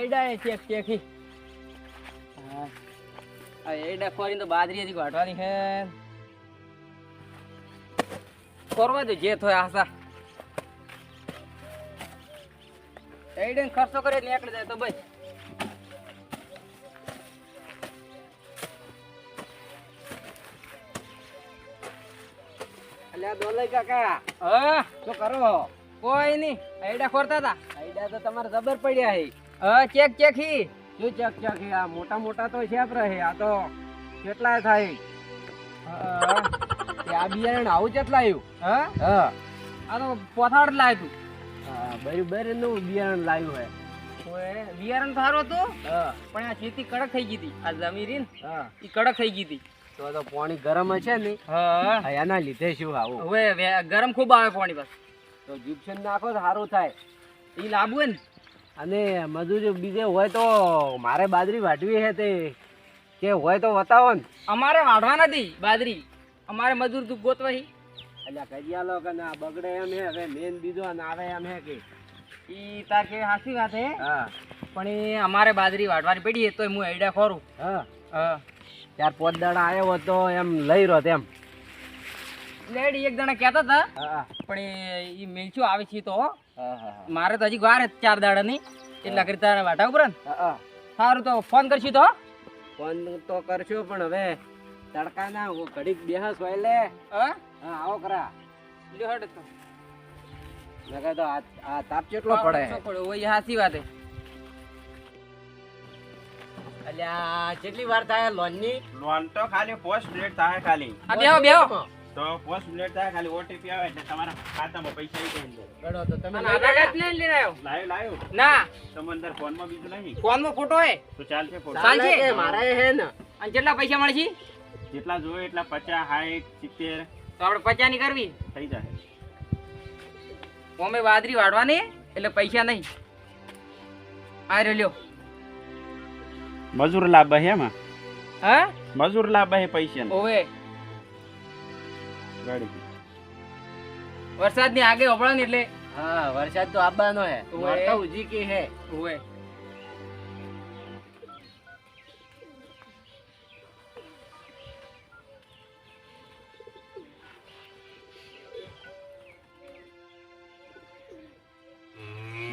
એડા ચેક ચેકી આ એડા ખોરી તો બાદરી હતી વાટવાની હે કરવા દે જે થોય આશા એડે ખર્ચો કરે નીકળી જાય તો બસ અલ્યા દોલઈ કાકા હા શું કરો? કોઈ નહીં એડા ખોરતા હતા આઈડિયા તો તમારે જબર પડ્યા હે. હા ચેક ચેકી શું ચક ચક હે? આ મોટા મોટા તો છે રહે. આ તો કેટલા થાય? આ બિયારણ આવું કેટલા આવ્યું? હા હા આ તો પોથાડ લાવ્યું બરોબર નું બિયારણ લાવ્યું હે. તું બિયારણ સારું હતું હા પણ આ ખેતી કડક થઈ ગઈ હતી આ જમીન રીન હા એ કડક થઈ ગઈ હતી તો પાણી ગરમ હશે ને હા એના લીધે શું આવું? હવે ગરમ ખૂબ આવે પાણી બસ તો જીપ્સમ નાખો તો સારું થાય. એ લાવવું હે ને અને મજૂરી બીજે હોય તો મારે બાજરી વાઢવી હે તે કે હોય તો બતાવો ને. અમારે વાઢવા નથી બાજરી અમારે મજૂર તું ગોતવા હી અલ્યા કઈ આલો કે ના બગડે એમ હે. હવે મેન બીજો અને આવે એમ હે કે ઈ તાર કે સાચી વાત હે હા પણ એ અમારે બાજરી વાઢવાની પડી તો હું એડા ખોરું હા હા ત્યાર પોત દાડા આવ્યો હોત તો એમ લઈ રહ્યો તેમ. લેડી એક જણા કહેતા હતા હા પણ એ મેલચું આવે છે તો હા હા મારે તો હજી વાર 4 દાડા નહીં એટલા કરી તારે વાઢા ઉપર ને હા સારું તો ફોન કરશું તો ફોન તો કરશો પણ હવે તડકા ના ઘડીક બેહસ હોય લે. હા હા આવો કરા લ્યો હટ તો નકર તો આ તાપ કેટલો પડે હે. ઓય સાચી વાત હે અલ્યા કેટલી વાર થાય લોન ની? લોન તો ખાલી 5 મિનિટ થાય ખાલી. આ બેહો બેહો તો 5 મિનિટ થાય ખાલી ઓટીપી આવે એટલે તમારા ખાતામાં પૈસા આવી જાય અંદર. ગણો તો તમે અને આધાર કાર્ડ લઈને આવ્યો લાવ્યો લાવ્યો ના તમે અંદર ફોનમાં બીજું નહીં ફોનમાં ફોટો હે તો ચાલશે ફોટો. ચાલશે. ચાલે કે મારે હે ને. અને કેટલા પૈસા મળશે જેટલા જોઈએ એટલા 50 60 70 તો આપણે 50 ની કરવી થઈ જાય. અમે બાજરી વાઢવાની એટલે પૈસા નહીં આ રહ્યો મજૂર લાભ હે એમાં હા મજૂર લાભ હે પૈસા ઓવે ગાડી વરસાદ ની આગે ઓપડા ને એટલે હા વરસાદ તો આવવાનો હે. ઓએ. નોરતા ઉજી કે હે. ઓવે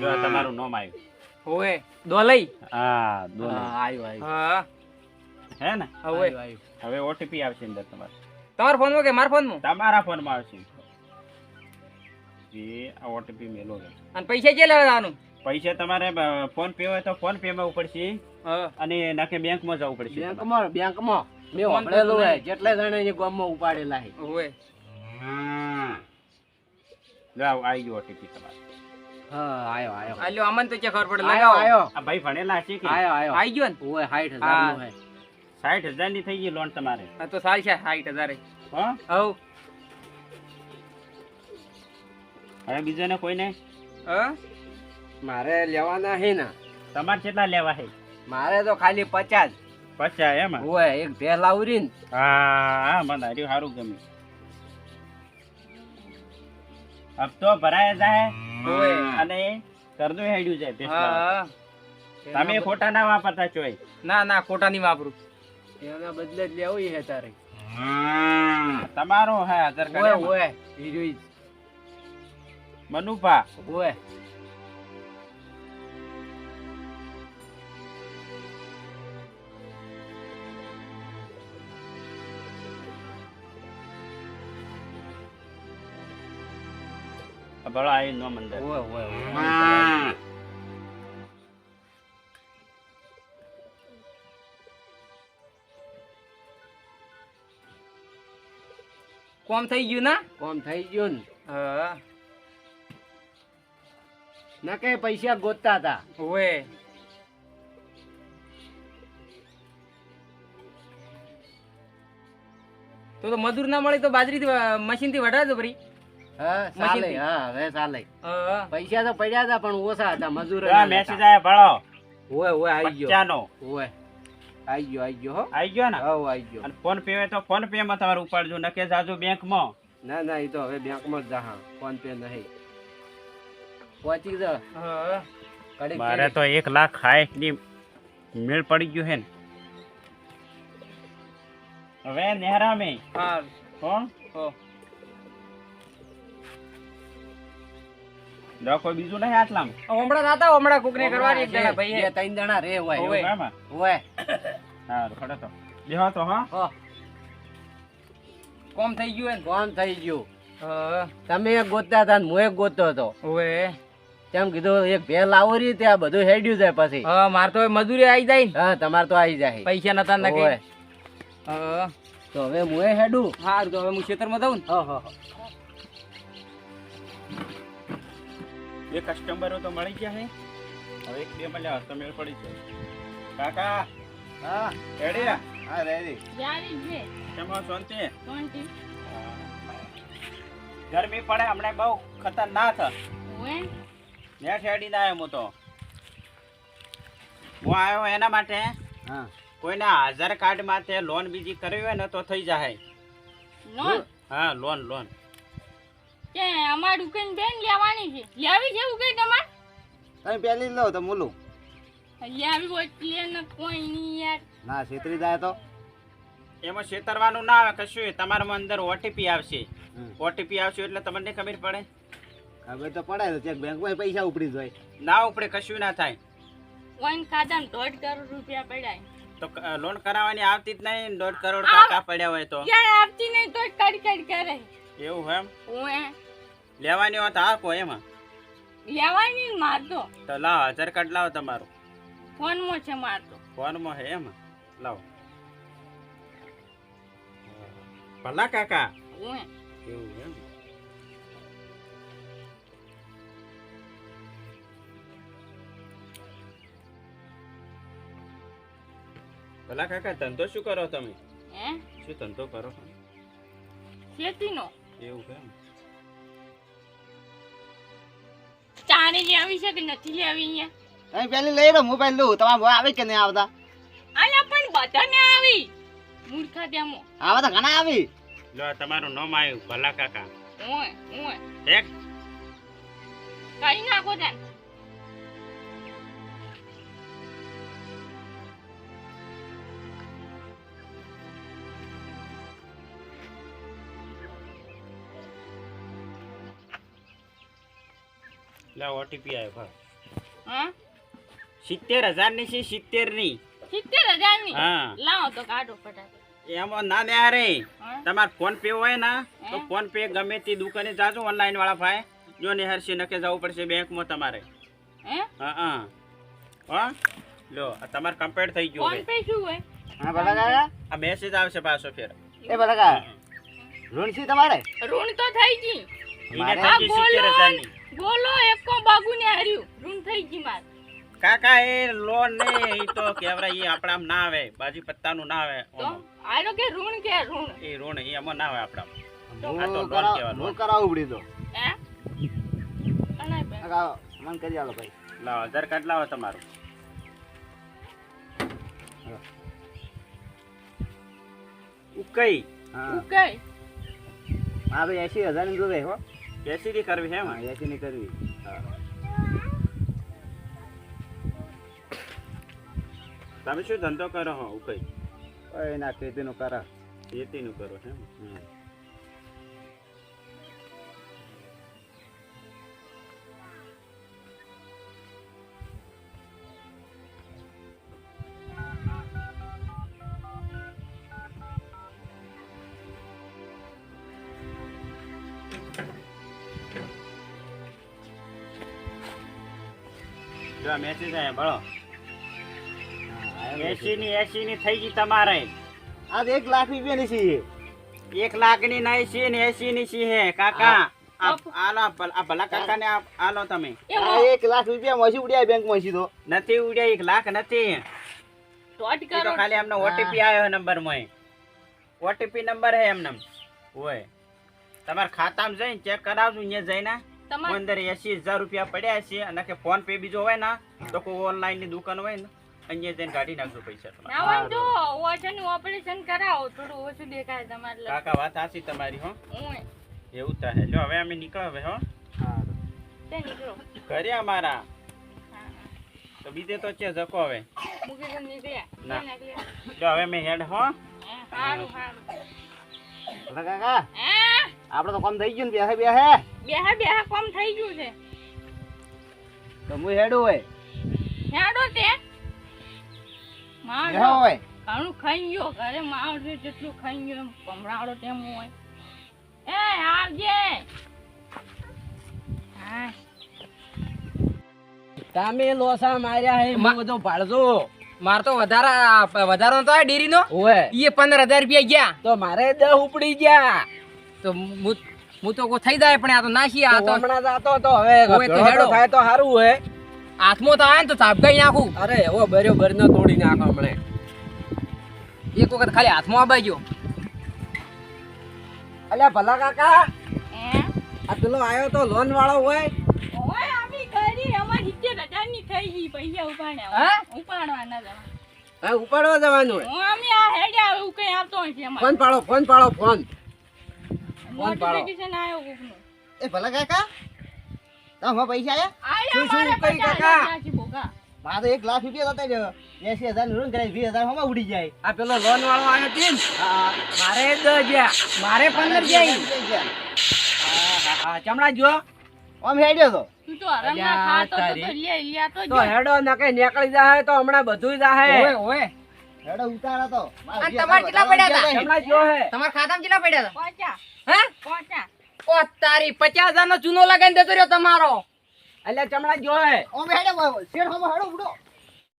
જો આ તમારું નામ આવ્યું. ઓવે દોલઈ હા દોનો હા આયો આયો. હા હે ને ઓવે આયો, આયો. હવે ઓટીપી આવશે અંદર તમારે તમારા ફોન માં કે મારા ફોન માં તમારા ફોનમાં આવશે એ આ ઓટીપી મેલો છે. અને પૈસા જે લેવાનું પૈસા તમારે ફોન પે હોય તો ફોન પે માં ઉપડશે હા અને નાખે બેંકમાં જવું પડશે તમારે. બેંકમાં મેં ફોન વાપરેલું તો હે. નહીં. જેટલા જણા એ ગામમાં ઉપાડેલા હે. ઓવે જાઓ આવી ગયો ઓટીપી તમારે. હા આયો આયો. આલ્યો અમન તો ચે ખબર પડે આયો લગાવો આયો આ ભાઈ ભણેલા છે કે આયો આયો. આઈ ગયો ને ઓય 60000 હા. નું હે. 60,000 ની થઈ ગઈ લોન તમારે. હા તો સારી છે 60,000 હા હવ હવે બીજાને કોઈને હા મારે લેવાના હે ને. તમારે કેટલા લેવા છે? મારે તો ખાલી 50. 50 એમ? ઓય એક ભે લાવરી ને. હા મને હાર્યું સારું ગમે. अब तो ભરાય જાય ઓય અને કરદો હેડ્યું જાય પેસ્ટા. હા તમે ખોટા ના વાપરતા ચોય. ના ના ખોટા નહીં વાપરું એના બદલે જ લેવું હે તારે. તમારો હે આધાર ઓય કાર્ડ ઓય હીરોઈ. મનુપા. ઓય ભળો આવી નો મંદર. ઓય ઓય કોમ થઈ ગયું ના કોમ થઈ ગયું ને. હા ના કઈ પૈસા ગોતતા હતા. ઓય તો મજૂર ના મળે તો બાજરી મશીન થી વઢાજો ભરી હા ચાલે. મશીનથી. હા હવે ચાલે. હા પૈસા તો પડ્યા હતા પણ ઓછા હતા. મજૂર આ મેસેજ આયા ભળો. ઓય ઓય આઈ 50 ગયો. નો ઓય આઈ ગયો હો. આવી ગયો ને. હવ આઈ ગયો. અને ફોન પે હોય તો ફોન પે માં તમારે ઉપાડજો નકે જાજો બેંક માં. ના ના એ તો હવે બેંકમાં જ જા. ફોન પે નહીં. પહોંચી જા. હા કડીક મારે તો 1 લાખ ખાય ની મેળ પડી ગયો હે ને હવે નેહરા મે હા હો હો લોકો બીજું નહીં આટલામાં હમણાં નાતા હમણાં કુકને કરવાની એક જણા ભાઈ બે હે. ત્રણ જણા રે હોય હોવે. એવું એમાં હોય સારું ખડો તો બેહો તો હા હો કોમ થઈ ગયું હે ને કોણ થઈ ગયું હા તમે એક ગોતતા હતા ને હું એક ગોતતો હતો ઓવે તેમ કીધું એક ભેલ લાવો રી ત્યાં બધું હેડ્યું જાય પછી હા માર તો હવે મજૂરી આવી જાય ને હા તમારે તો આવી જાય પૈસા નતા નકે હોવે. હા તો હવે હું હેડું સારું તો હવે હું ખેતરમાં જાઉં ને હો બે કસ્ટમરો તો મળી ગયા હે હવે એક બે મળ્યા તો મેળ પડી છે કાકા હા રેડી હા રેડી કેમ શાંતિ શાંતિ. ગરમી પડે હમણાં બહુ ખતરનાક ઓએ, નેટ હેડીને આવ્યો હું તો હું આવ્યો એના માટે હા કોઈના આધાર કાર્ડ માટે લોન બીજી કરવી હોય ને તો થઈ જાય લોન? હા લોન લોન કે અમાર દુકાન બેન લેવાની છે. લેવી છે એવું કઈ તમાર? તમે પેલી લો તો મુલું લેવી હોય તો લે ને કોઈ નહીં યાર. ના છેતરી જાય તો એમાં છેતરવાનું ના આવે કશું તમારામાં અંદર ઓટીપી આવશે ઓટીપી આવશે એટલે તમને ખબર પડે હવે તો પડાય તો ચેક બેંકમાં પૈસા ઉપડી જાય ના ઉપડે કશું ના થાય કોઈન ખાતામાં 1.5 કરોડ રૂપિયા પડ્યા. તો લોન કરાવવાની આવતી જ નહીં 1.5 કરોડ આવ. કાકા પડ્યા હોય તો યાર આપતી નહીં તો કડ કરે. એવું એમ ઓએ, લેવાની હોત આપો એમાં લેવાની ને મારતો. તો લાવો આધાર કાર્ડ લાવો તમારું ફોનમાં છે મારતો. ફોનમાં હે એમાં લાવો ભલા કાકા ઓએ, એવું એમ ભલા કાકા ધંધો શું કરો તમે હે શું ધંધો કરો ખેતીનો. એવું એમ ચારે લેવી છે કે નથી લેવી અહીંયા? તમે પેલી લઈ લો મોબાઈલ લઉં તમારે આવે કે નહીં આવતા આલા પણ બધાને આવી મૂર્ખા દેમો. આવા તો ઘણા આવી લો તમારું નામ આવ્યું ભલા કાકા ઓએ ઓએ, એક કરી નાખો તને. લા ઓટીપી આવ્યો ભા હા 70,000 ની છે 70 ની 70,000 ની. હા લાવો તો કાઢો ફટાફટ. એમાં ના ને રે હા? તમાર ફોન પે હોય ને તો હે? ફોન પે ગમે તે દુકાને જાજો ઓનલાઈન વાળા ભાઈ જો ને હરસી નકે જવું પડશે બેંકમાં તમારે હે? હા હા હો લો આ તમાર કમ્પ્લીટ થઈ ગયું ફોન હવે પે શું હોય? હા ભલા કાકા આ મેસેજ આવશે પાછો ફેર એ ભલા કાકા ઋણ છે તમારે ઋણ તો થઈ ગઈ. એને મારે- થઈ ગઈ 70,000 ની બોલો એકો બાબુને હાર્યું. ઋણ થઈ ગઈ માર. કાકા એ લોન ને ઈ તો કેવરા ઈ આપણામ ના આવે બાજી પત્તાનું ના આવે તો આનો કે ઋણ કે ઋણ? એ ઋણ ઈ એમાં ના આવે આપણામ હું આ તો લોન કરાવ- કહેવાય, લોન. હું કરાવું પડી તો હે? કણાય પે? કાકા મન કરી આલો ભાઈ લાવો આધાર કાર્ડ લાવો તમારું ઉકઈ હા ઉકઈ. હા ભાઈ 80,000 ની જોવે હો કેસીડી કરવી હે હા 80 ની કરવી તમે શું ધંધો કરો હો ઉકઈ ઓય ના ખેતીનું કરા ખેતીનું કરો હે જો મેસેજ આયા બળો 80 ની થઈ ગઈ તમારે આ 1 લાખ રૂપિયા ની છે 1 લાખ ની નહીં છે ને 80 ની છે હે કાકા આલો આ ભલા કાકા ને આલો તમે આ 1 લાખ રૂપિયા માંથી ઉડ્યા બેંક માંથી તો નથી ઉડ્યા 1 લાખ નથી 1.5 ઈ તો કરોડ. ખાલી એમનો ઓટીપી આવ્યો નંબર માં ઓટીપી નંબર હે એમને ઓય તમારા ખાતામાં જઈને ચેક કરાવજો અહીંયા જઈને તમાર અંદર 80,000 રૂપિયા પડ્યા છે અને કે ફોન પે બીજો હોય ને તો કોઈ ઓનલાઈન ની દુકાન હોય ને અહીંયા જઈને કાઢી નાખજો પૈસા તમારા ના હોય તો ઓછાનું ઓપરેશન કરાવો. થોડું ઓછું દેખાય તમારે. કાકા વાત સાચી તમારી હો ઓય, એવું થાય લ્યો હવે અમે નીકળ હવે હો હા તે નીકળો. ઘરે અમારા હા. તો બીજે તો છે જકો હવે મૂકી દે નીકળ્યા ના. નીકળ્યા. જો હવે મેં હેડ હો સારું સારું કાકા હે આપણે તો કામ થઈ ગયું ને બેહે બેહે બેહા કોમ થઈ ગયું છે તો હું હેડું હોય હેડો તે બેહો મારો હોય ઘણું ખાઈ ગયો ઘરે માવડે જેટલું ખાઈ ગયો એમ કમરાડો તેમ હોય એ આવજે હા તમે લોસા માર્યા હે મા- હું બધો ભાળજો માર તો વધારો તો આ ડેરીનો ઓય ઈ 15,000 રૂપિયા ગયા તો મારે 10 ઉપડી ગયા તો હું તો કોઈ થઈ જાય પણ આ તો નાખી આ તો તો હમણાં જાતો તો હવે ઓય તો ભેળો હેડો. થાય તો સારું હોય હાથમાં તો આવે ને તો ચાપકાઈ નાખું અરે એવો બરોબર ન તોડી નાખો હમણે એક વખત ખાલી હાથમાં આબાઈ ગયો અલ્યા ભલા કાકા હે આ પેલો આયો તો લોન વાળો હોય ઓય આવી કરી અમાર 70,000 ની થઈ ગઈ પૈસા ઉપાડ્યા હે? ઉપાડવાના જવા હા ઉપાડવા જવાનું હોય હું અમે આ હેડ્યા એવું કઈ આવતો નથી અમાર ફોન પાડો ફોન પાડો નોટિફિકેશન આવ્યો કોકનો એ ભલા કાકા તમારા પૈસા આયા આયા શું, મારે કઈ કાકા? 50,000 છે બોગા મારે 1 લાખ રૂપિયા હતા 80,000 નું ઋણ કરાય 20,000 હમણાં ઉડી જાય આ પેલો લોન વાળો આવ્યો તીન મારે 10 ગયા મારે 15 જાય ચમડા જો આમ હેડ્યો તો તું તો હરમના અલ્યા, ખાતો તો તારી. લ્યા તો તો હેડો નકે નીકળી જાય તો હમણાં બધું જાહે ઓય ઓય હેડો ઉતારો તો અને તમારે કેટલા પડ્યા હતા? ચમડા જો હે તમારા ખાતામાં કેટલા પડ્યા પહોંચ્યા હતા હે પહોંચ્યા ઓ તારી 50,000 નો ચૂનો લગાઈને દેતો રહ્યો તમારો અલ્યા ચમડા જો હે ઓમ હેડો શેર હમો હેડો ઉડો